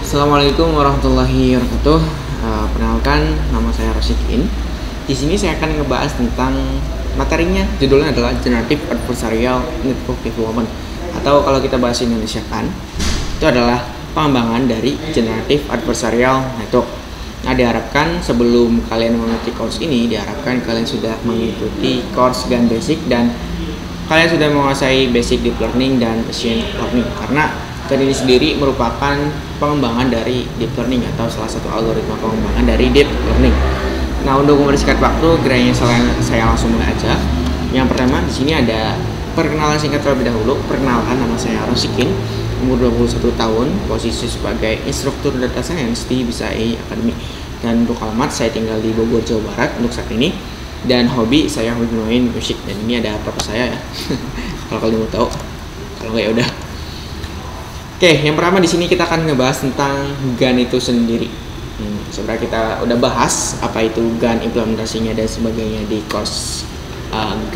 Assalamualaikum warahmatullahi wabarakatuh. Perkenalkan, nama saya Rosikin. Di sini saya akan ngebahas tentang materinya. Judulnya adalah Generative Adversarial Network Development, atau kalau kita bahas Indonesia kan, itu adalah pengembangan dari Generative Adversarial Network. Nah, diharapkan sebelum kalian mengikuti course ini, diharapkan kalian sudah mengikuti course GAN Basic dan kalian sudah menguasai Basic Deep Learning dan Machine Learning, karena GAN ini sendiri merupakan pengembangan dari deep learning atau salah satu algoritma pengembangan dari deep learning. Nah, untuk mempersingkat waktu, kiranya saya langsung mulai aja. Yang pertama, di sini ada perkenalan singkat terlebih dahulu. Perkenalkan, nama saya Rosikin, umur 21 tahun, posisi sebagai instruktur data science di BISAI Academy. Dan untuk alamat, saya tinggal di Bogor, Jawa Barat untuk saat ini. Dan hobi, saya hobi main musik. Dan ini ada foto saya ya. Kalau kalian mau tahu, kalau nggak ya udah. Oke, yang pertama di sini kita akan ngebahas tentang GAN itu sendiri. Sebenarnya kita udah bahas apa itu GAN, implementasinya dan sebagainya di course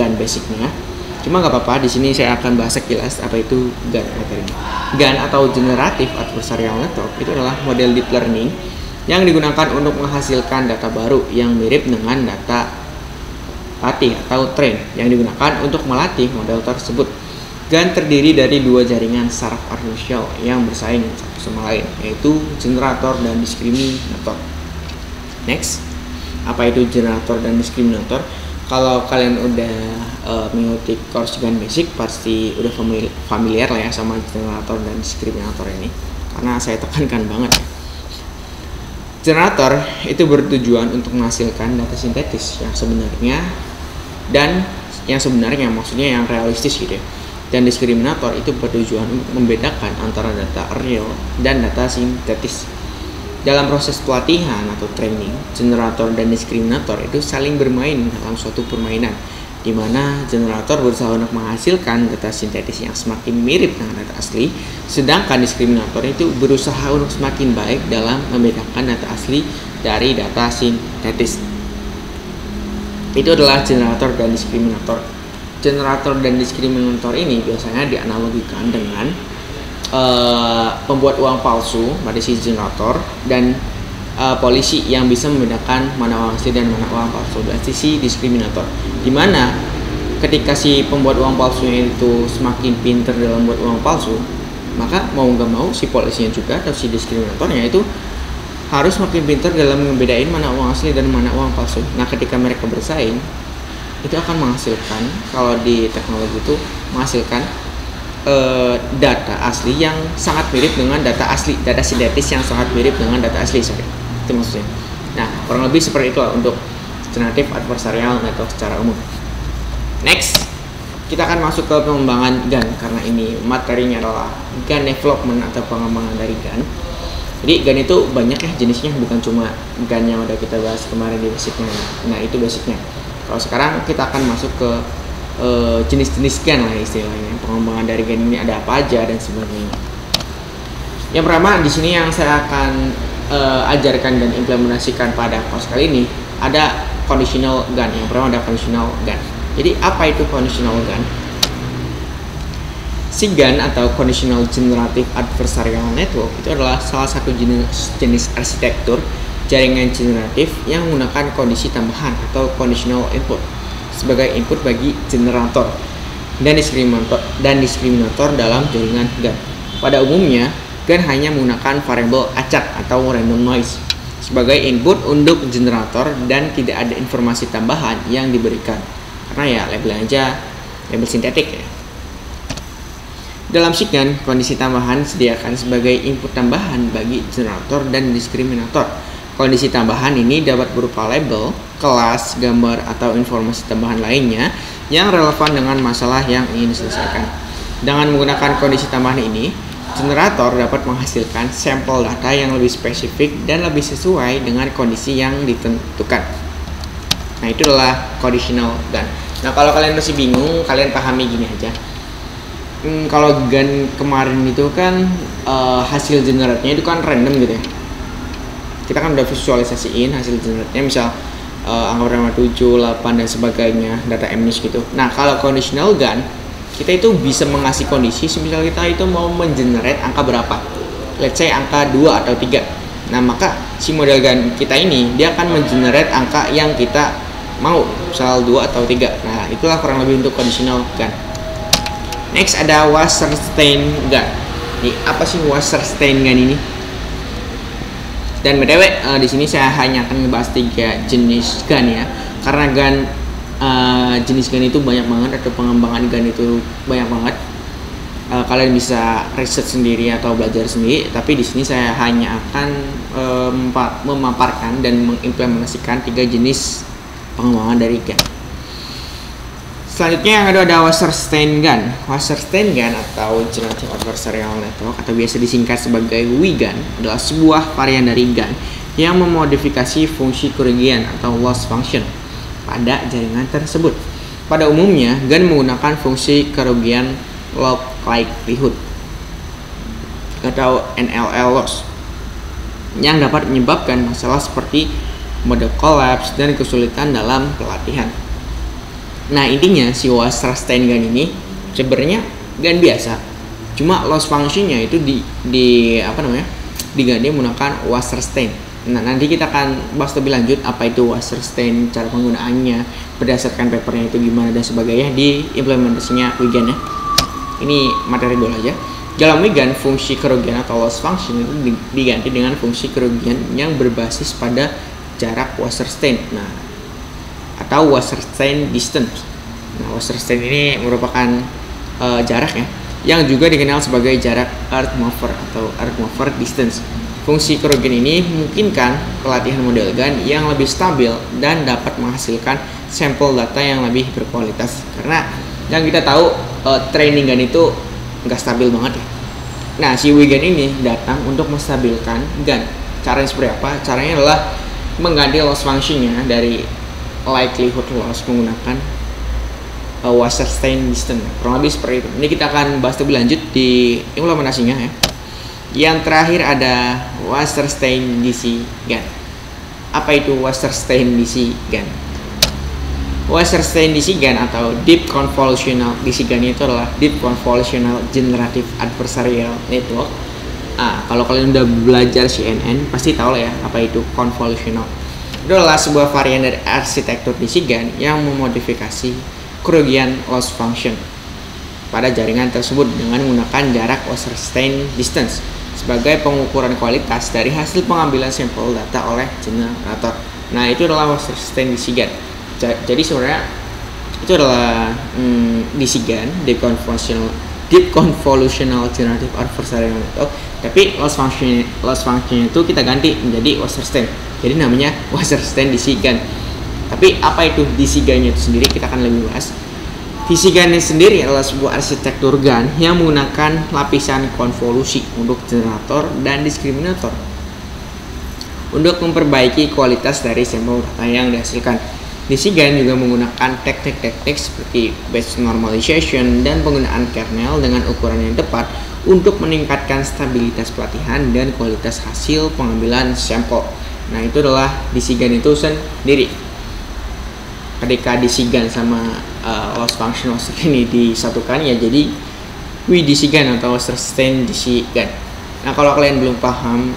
GAN basicnya. Cuma nggak apa-apa, di sini saya akan bahas sekilas apa itu GAN materinya. GAN atau Generative Adversarial Network itu adalah model deep learning yang digunakan untuk menghasilkan data baru yang mirip dengan data latih atau train yang digunakan untuk melatih model tersebut. GAN terdiri dari dua jaringan saraf artificial yang bersaing satu sama lain, yaitu generator dan diskriminator. Next, apa itu generator dan diskriminator? Kalau kalian udah mengikuti course GAN Basic, pasti udah familiar lah ya sama generator dan diskriminator ini, karena saya tekankan banget ya. Generator itu bertujuan untuk menghasilkan data sintetis yang sebenarnya dan maksudnya yang realistis gitu ya. Dan diskriminator itu bertujuan untuk membedakan antara data real dan data sintetis. Dalam proses pelatihan atau training, generator dan diskriminator itu saling bermain dalam suatu permainan, di mana generator berusaha untuk menghasilkan data sintetis yang semakin mirip dengan data asli, sedangkan diskriminator itu berusaha untuk semakin baik dalam membedakan data asli dari data sintetis. Itu adalah generator dan diskriminator. Generator dan diskriminator ini biasanya dianalogikan dengan pembuat uang palsu pada si generator dan polisi yang bisa membedakan mana uang asli dan mana uang palsu dari sisi diskriminator. Dimana ketika si pembuat uang palsunya itu semakin pintar dalam membuat uang palsu, maka mau nggak mau si polisinya juga atau si diskriminatornya itu harus makin pintar dalam membedain mana uang asli dan mana uang palsu. Nah, ketika mereka bersaing, itu akan menghasilkan, kalau di teknologi itu menghasilkan data asli yang sangat mirip dengan data asli, data sintetis yang sangat mirip dengan data asli, itu maksudnya. Nah, kurang lebih seperti itu untuk Generative Adversarial Network secara umum. Next, kita akan masuk ke pengembangan GAN, karena ini materinya adalah GAN development atau pengembangan dari GAN. Jadi GAN itu banyak ya jenisnya, bukan cuma GAN yang udah kita bahas kemarin di basicnya. Nah, itu basicnya. Kalau sekarang kita akan masuk ke jenis-jenis GAN lah istilahnya. Pengembangan dari GAN ini ada apa aja dan sebagainya. Yang pertama di sini yang saya akan ajarkan dan implementasikan pada course kali ini ada conditional GAN. Yang pertama ada conditional GAN. Jadi apa itu conditional GAN? Si GAN atau Conditional Generative Adversarial Network itu adalah salah satu jenis arsitektur jaringan generatif yang menggunakan kondisi tambahan atau conditional input sebagai input bagi generator dan diskriminator dalam jaringan GAN. Pada umumnya, GAN hanya menggunakan variabel acak atau random noise sebagai input untuk generator dan tidak ada informasi tambahan yang diberikan, karena ya labelnya aja label sintetik ya. Dalam si GAN, kondisi tambahan disediakan sebagai input tambahan bagi generator dan diskriminator. Kondisi tambahan ini dapat berupa label, kelas, gambar, atau informasi tambahan lainnya yang relevan dengan masalah yang ingin diselesaikan. Dengan menggunakan kondisi tambahan ini, generator dapat menghasilkan sampel data yang lebih spesifik dan lebih sesuai dengan kondisi yang ditentukan. Nah, itu adalah conditional GAN. Nah, kalau kalian masih bingung, kalian pahami gini aja. Kalau GAN kemarin itu kan hasil generate-nya itu kan random gitu ya. Kita kan udah visualisasiin hasil generate-nya, misal angka pertama 7, 8 dan sebagainya, data MNIST gitu. Nah, kalau conditional GAN, kita itu bisa mengasih kondisi, misal kita itu mau mengenerate angka berapa. let's say angka 2 atau 3. Nah, maka si model gun kita ini dia akan mengenerate angka yang kita mau, misal 2 atau 3. Nah, itulah kurang lebih untuk conditional gun. Next ada Wasserstein gun. Nih, apa sih Wasserstein gun ini? Dan btw di sini saya hanya akan ngebahas 3 jenis gun ya, karena gun jenis gun itu banyak banget, atau pengembangan gun itu banyak banget. Kalian bisa riset sendiri atau belajar sendiri, tapi di sini saya hanya akan memaparkan dan mengimplementasikan 3 jenis pengembangan dari gun. Selanjutnya yang kedua ada Wasserstein gun. Wasserstein gun atau Generative Adversarial Network atau biasa disingkat sebagai WEGUN adalah sebuah varian dari gun yang memodifikasi fungsi kerugian atau loss function pada jaringan tersebut. Pada umumnya, gun menggunakan fungsi kerugian log likelihood atau NLL loss yang dapat menyebabkan masalah seperti mode collapse dan kesulitan dalam pelatihan. Nah, intinya si Wasserstein gun ini sebenarnya gun biasa, cuma loss functionnya itu diganti menggunakan Wasserstein. Nah, nanti kita akan bahas lebih lanjut apa itu Wasserstein, cara penggunaannya, berdasarkan papernya itu gimana dan sebagainya di implementasinya WEGUN ya. Ini materi dulu aja. Dalam WEGUN, fungsi kerugian atau loss function itu diganti dengan fungsi kerugian yang berbasis pada jarak Wasserstein. Nah, atau Wasserstein distance. Nah, Wasserstein ini merupakan jarak ya, yang juga dikenal sebagai jarak earth mover atau earth mover distance. Fungsi kerugian ini memungkinkan pelatihan model gun yang lebih stabil dan dapat menghasilkan sampel data yang lebih berkualitas. Karena yang kita tahu training gun itu nggak stabil banget ya. Nah, si WEGUN ini datang untuk menstabilkan gun. Caranya seperti apa? Caranya adalah mengganti loss functionnya dari likelihood loss menggunakan Wasserstein distance. Kurang lebih seperti itu. Ini kita akan bahas lebih lanjut di implementasinya ya. Yang terakhir ada Wasserstein DC gun. Apa itu Wasserstein DC gun? Wasserstein DC gun atau Deep Convolutional DC gun itu adalah Deep Convolutional Generative Adversarial Network. Kalau kalian udah belajar CNN pasti tahu lah ya apa itu convolutional. Itu adalah sebuah varian dari arsitektur DC gun yang memodifikasi kerugian loss function pada jaringan tersebut dengan menggunakan jarak Wasserstein distance sebagai pengukuran kualitas dari hasil pengambilan sampel data oleh generator. Nah, itu adalah Wasserstein DC gun. Jadi sebenarnya itu adalah DC gun, Deep Convolutional Generative Adversarial Network, tapi loss function itu kita ganti menjadi Wasserstein. Jadi namanya Wasserstein DC gun. Tapi apa itu DC gun-nya itu sendiri kita akan lebih bahas. DC gun sendiri adalah sebuah arsitektur gun yang menggunakan lapisan konvolusi untuk generator dan diskriminator untuk memperbaiki kualitas dari sampel data yang dihasilkan. DC gun juga menggunakan teknik-teknik seperti batch normalization dan penggunaan kernel dengan ukuran yang tepat untuk meningkatkan stabilitas pelatihan dan kualitas hasil pengambilan sampel. Nah, itu adalah DC gun itu sendiri. Ketika DC gun sama loss function ini disatukan ya jadi WDC gun atau Wasserstein DC gun. Nah, kalau kalian belum paham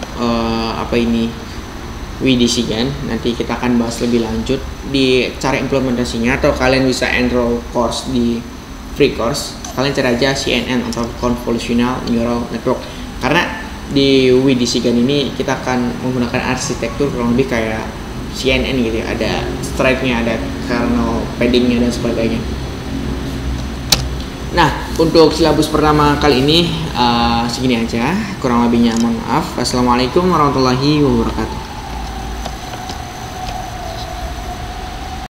apa ini WDC gun, nanti kita akan bahas lebih lanjut di cara implementasinya, atau kalian bisa enroll course di free course. Kalian cari aja CNN atau Convolutional Neural Network. Karena di WDC gun ini kita akan menggunakan arsitektur kurang lebih kayak CNN gitu ya, ada stripe-nya, ada kernel padding-nya dan sebagainya. Nah, untuk silabus pertama kali ini segini aja, kurang lebihnya mohon maaf. Assalamualaikum warahmatullahi wabarakatuh.